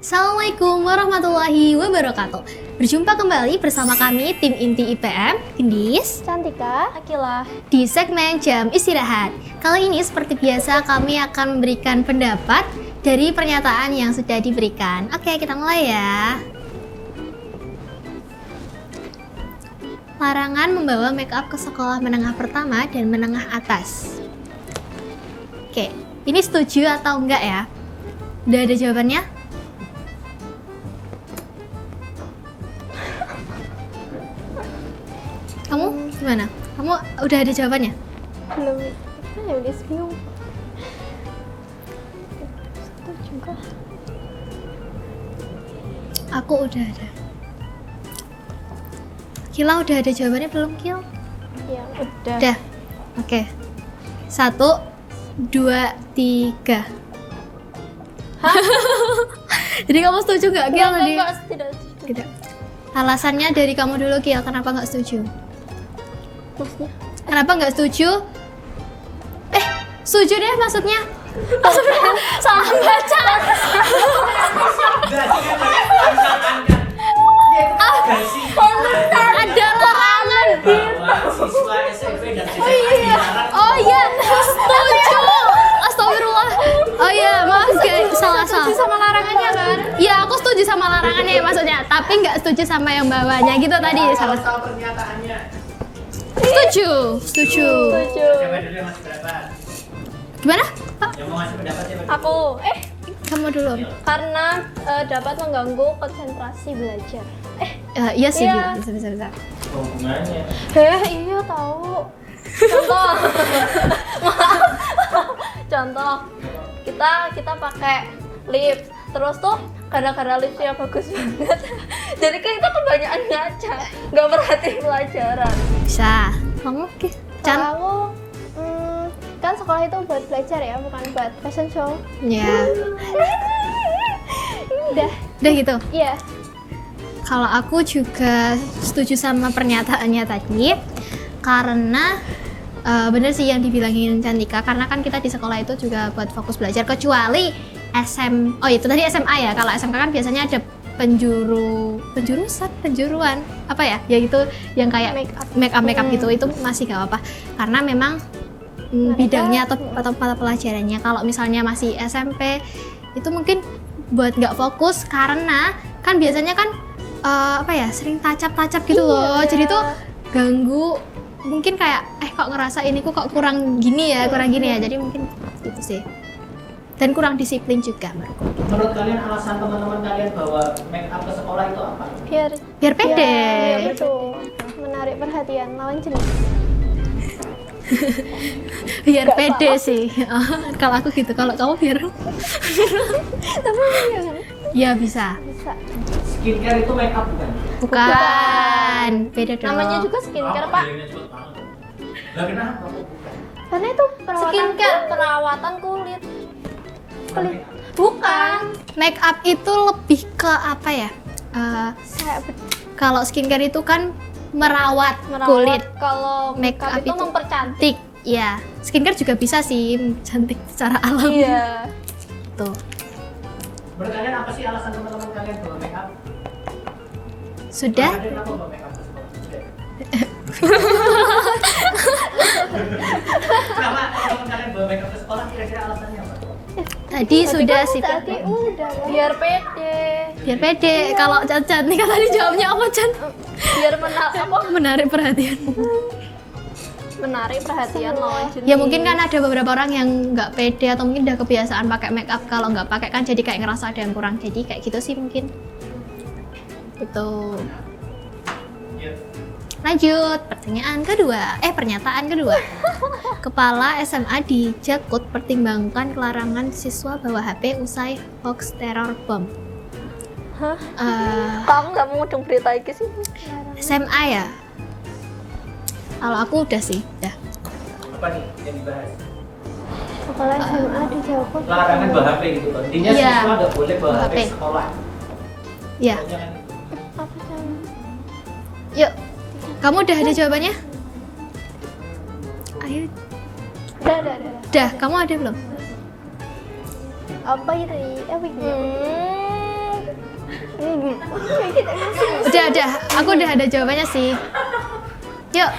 Assalamualaikum warahmatullahi wabarakatuh. Berjumpa kembali bersama kami tim inti IPM, Gendis, Cantika, Akila, di segmen Jam Istirahat. Kali ini seperti biasa kami akan memberikan pendapat dari pernyataan yang sudah diberikan. Oke, kita mulai ya. Larangan membawa make up ke sekolah menengah pertama dan menengah atas. Oke, ini setuju atau enggak ya? Udah ada jawabannya? Kamu gimana? Kamu udah ada jawabannya? belum. Ya udah bingung. Itu juga. Aku udah ada. Kila udah ada jawabannya belum, Kil? Ya udah. Udah. Oke. 1, 2, 3. Hah? Jadi kamu setuju nggak, Kil tadi? Enggak, tidak setuju. Tidak. Alasannya dari kamu dulu, Kil. Kenapa nggak setuju? Maksudnya? Kenapa nggak setuju? Setuju deh maksudnya. Salah baca. Ada larangan. Siswa SMP dan SMA Oh iya, setuju. Astagfirullah. Oh iya, maaf guys, salah. Setuju sama larangannya kan? Iya, aku setuju sama larangannya maksudnya, tapi nggak setuju sama yang bawahnya gitu tadi. Kalau Salah. tahu pernyataannya Setuju. Setuju. siapa dulu yang masih berapa? Gimana? Pak, Yang mau ngasih pendapat siapa? Aku, kamu dulu. karena dapat mengganggu konsentrasi belajar. Iya sih, Iya. bisa. Hubungannya Iya tahu. Contoh. Contoh. Kita pakai lips. Terus tuh gara-gara lipsnya bagus banget. Jadi kan kita kebanyakan ngaca, nggak perhatiin pelajaran. Bisa. Kamu, Chan? Kalau kan sekolah itu buat belajar ya, bukan buat fashion show. Ya, Udah, udah gitu. iya. Kalau aku juga setuju sama pernyataannya tadi, karena bener sih yang dibilangin Cantika, karena kan kita di sekolah itu juga buat fokus belajar, kecuali oh itu tadi SMA ya. Kalau SMK kan biasanya ada penjuruan apa ya? Ya itu yang kayak make up gitu, itu masih gak apa-apa karena memang bidangnya atau mata pelajarannya. Kalau misalnya masih SMP itu mungkin buat nggak fokus, karena kan biasanya kan sering tacap gitu loh. Jadi tuh ganggu, mungkin kayak kok ngerasa ini kok kurang gini ya. Jadi mungkin gitu sih. Dan kurang disiplin juga menurutku. menurut kalian alasan teman-teman kalian bawa make up ke sekolah itu apa? Biar pede. Iya, betul. Menarik perhatian lawan jenis. Biar Nggak pede sih. Kalau aku gitu, kalau kamu biar Tapi iya kan? ya bisa. Bisa. Skincare itu make up bukan? Bukan. Beda dong. Namanya juga skincare, Pak. Lah kenapa? Karena itu perawatan kulit. Bukan. Make up itu lebih ke apa ya? Kalau skincare itu kan merawat kulit. Kalau Make makeup up itu itu mempercantik. Ya, skincare juga bisa sih cantik secara alami. Iya. Tuh. Menurut kalian apa sih alasan teman-teman kalian bawa make up? Sudah? Kalian kenapa bawa make up ke sekolah? Kenapa teman-teman kalian bawa make up ke sekolah? Kira-kira alasannya apa? Tadi sudah sih. Tadi udah. Biar pede. Biar pede. Kalau cantik tadi jawabnya apa, Chan? Biar Menarik perhatian. menarik perhatian lawan jenis. Ya mungkin kan ada beberapa orang yang nggak pede atau mungkin udah kebiasaan pakai make up, kalau nggak pakai kan jadi kayak ngerasa ada yang kurang, jadi kayak gitu sih mungkin. Itu. Lanjut, pernyataan kedua. Kepala SMA di Jakut pertimbangkan kelarangan siswa bawa HP usai hoax teror bom. Hah? Kamu nggak mau dong berita ini sih? SMA ya? Kalau aku udah sih, udah. Apa nih yang dibahas? Kepala SMA di Jakut. Larangan bawa HP gitu kan. Intinya Iya. siswa nggak boleh bawa Bawa HP HP. sekolah. Ya, Jangan Apa sih? yuk. Kamu udah ada jawabannya? Ayo, Udah. udah. Kamu ada belum? Apa ini? Udah, aku udah ada jawabannya sih. Yuk.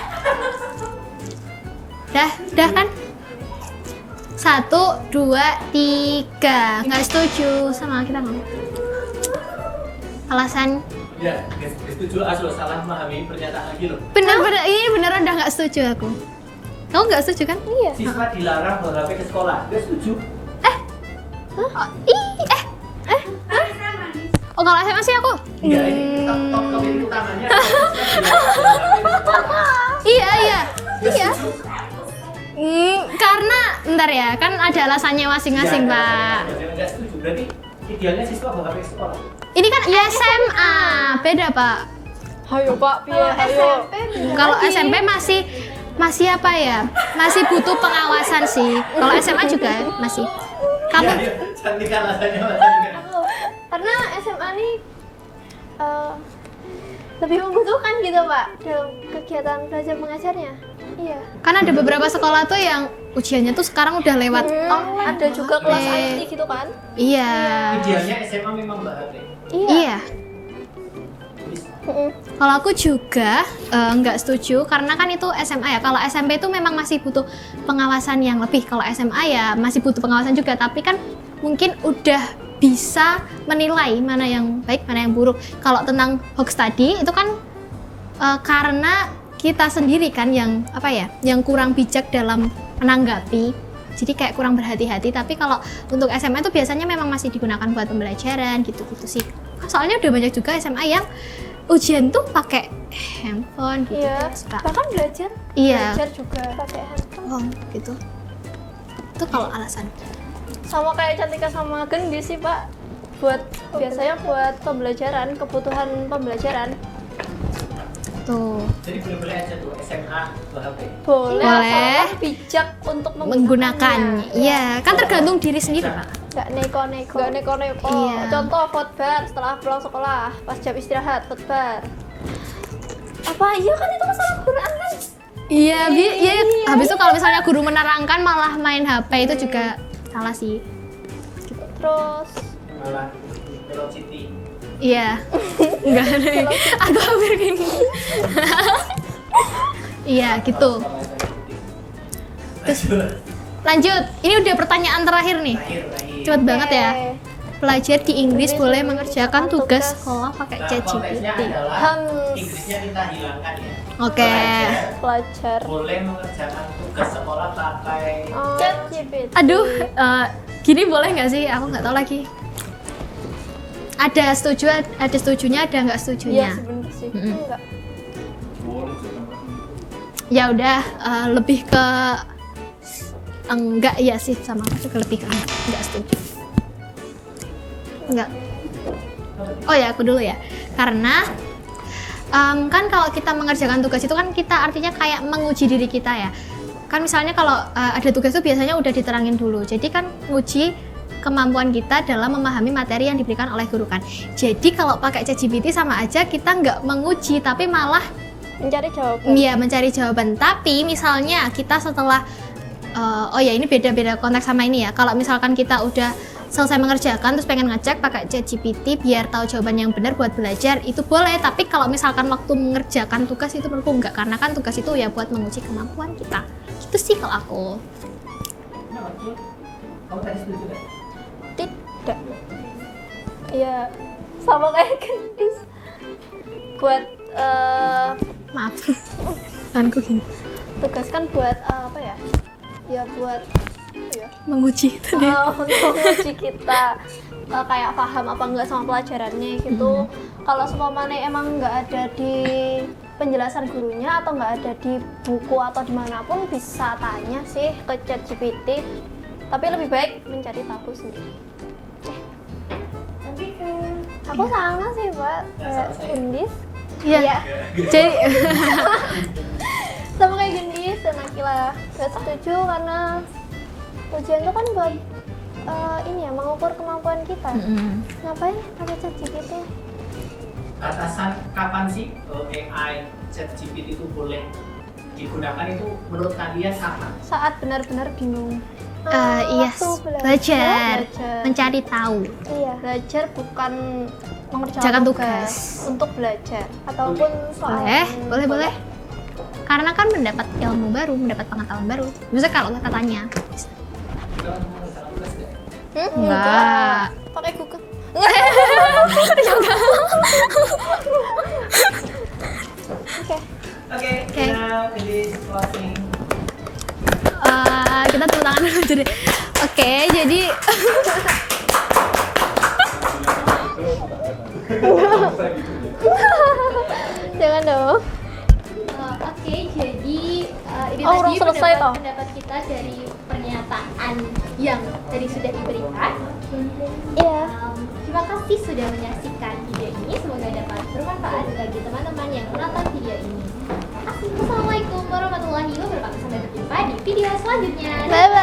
Dah kan? 1, 2, 3. Nggak setuju sama kita ngomong. Alasan? Ya, setuju Aslo salah memahami pernyataan lagi loh. Bener, ini beneran udah nggak setuju aku. Kamu nggak setuju kan? Iya. Siswa dilarang bawa HP ke sekolah. Nggak setuju. Oh kalau SMA sih aku. Iya, ini top kami utamanya. Iya. Karena ntar ya, kan ada alasannya masing-masing, Pak. Nggak setuju. Berarti idealnya siswa bawa HP ke sekolah. Ini kan SMA, beda, Pak. Hayo Pak, piye hayo. Kalau SMP masih apa ya? Masih butuh pengawasan sih. Kalau SMA juga masih. Kamu Iya, cantik alasannya. Karena SMA nih lebih membutuhkan gitu Pak dalam kegiatan belajar mengajarnya. Iya. kan ada beberapa sekolah tuh yang ujiannya tuh sekarang udah lewat. Ada juga kelas IT gitu kan? Iya. Idealnya SMA memang bawa HP. Iya. Kalau aku juga nggak setuju karena kan itu SMA ya. Kalau SMP itu memang masih butuh pengawasan yang lebih. Kalau SMA ya masih butuh pengawasan juga, tapi kan mungkin udah bisa menilai mana yang baik, mana yang buruk. Kalau tentang hoax tadi itu kan karena kita sendiri kan yang apa ya, yang kurang bijak dalam menanggapi. Jadi kayak kurang berhati-hati. Tapi kalau untuk SMA itu biasanya memang masih digunakan buat pembelajaran gitu-gitu sih. Soalnya udah banyak juga SMA yang ujian tuh pakai handphone gitu. Iya. Bahkan belajar juga pakai handphone. Oh, gitu. Itu kalau alasan. Sama kayak Cantika sama Gendis sih Pak. Biasanya buat pembelajaran, kebutuhan pembelajaran. Tuh. Jadi boleh-boleh aja tuh SMA bawa HP. Boleh. Boleh. Asal bijak untuk Menggunakan. Iya, kan tergantung diri sendiri, Pak. Nggak neko-neko. Iya. Contoh khotbar setelah pulang sekolah, pas jam istirahat khotbar. Apa iya kan itu masalah Quran kan? Iya, iya. Habis itu kalau misalnya guru menerangkan malah main HP itu juga salah sih. Terus Malah velocity. Iya. Enggak ada. Aku hampir gini. Iya, gitu. Terus Lanjut. Ini udah pertanyaan terakhir nih. Cepet banget ya. Pelajar di Inggris boleh mengerjakan tugas sekolah pakai ChatGPT. Inggrisnya kita hilangkan ya. Oke. pelajar Boleh mengerjakan tugas sekolah pakai ChatGPT. Aduh, gini boleh nggak sih? Aku nggak tahu lagi. Ada setujunya, ada nggak Iya setujunya. sebenarnya sih. Mm-mm. Enggak. Ya udah, lebih ke enggak ya sih, sama aku juga lebih ke enggak setuju. Enggak. Oh ya, aku dulu ya. Karena kan kalau kita mengerjakan tugas itu kan kita artinya kayak menguji diri kita ya. Kan misalnya kalau ada tugas itu biasanya udah diterangin dulu. Jadi kan nguji kemampuan kita dalam memahami materi yang diberikan oleh guru kan. Jadi kalau pakai ChatGPT sama aja kita nggak menguji, tapi malah Mencari jawaban. iya mencari jawaban. Tapi misalnya kita setelah oh ya ini beda-beda konteks sama ini ya. Kalau misalkan kita udah selesai mengerjakan terus pengen ngecek pakai ChatGPT biar tahu jawaban yang benar buat belajar, itu boleh. Tapi kalau misalkan waktu mengerjakan tugas itu menurutku enggak, karena kan tugas itu ya buat menguji kemampuan kita. Gitu sih kalau aku. Kamu tadi setuju nggak? Tidak. Iya, sama kayak Gendis. Buat Maaf. Tanganku gini. tugas kan buat apa ya? Ya buat apa ya? Menguji tadi. Untuk menguji kita kayak paham apa enggak sama pelajarannya gitu. Kalau seumpamanya emang nggak ada di penjelasan gurunya atau nggak ada di buku atau dimanapun, bisa tanya sih ke ChatGPT. Tapi lebih baik mencari tahu sendiri. Aku sama sih Pak, kayak Gendis. Iya. Jadi Sama kayak Gendis dan Akila. Gak setuju karena ujian itu kan buat ini ya, mengukur kemampuan kita. Ngapain pakai ChatGPT? Batasan kapan sih AI ChatGPT itu boleh digunakan itu menurut kalian kapan? Saat benar-benar bingung. iya, Waktu belajar, belajar. mencari tahu. Iya, belajar bukan mengerjakan Jangan tugas untuk belajar ataupun soal boleh. Karena kan mendapat ilmu baru, mendapat pengetahuan baru. Misalnya kalau katanya, enggak. Pakai Google. Oke, Oke. now it is closing. Kita tepuk tangan dulu jadi. Oke, jadi Jangan dong. Oke, jadi ini Oh, udah tadi selesai toh? pendapat kita dari pernyataan yang tadi sudah diberikan. Iya. Terima kasih sudah menyaksikan video ini. Semoga dapat bermanfaat bagi teman-teman yang menonton video ini. Assalamualaikum warahmatullahi wabarakatuh. Sampai berjumpa di video selanjutnya. Bye bye.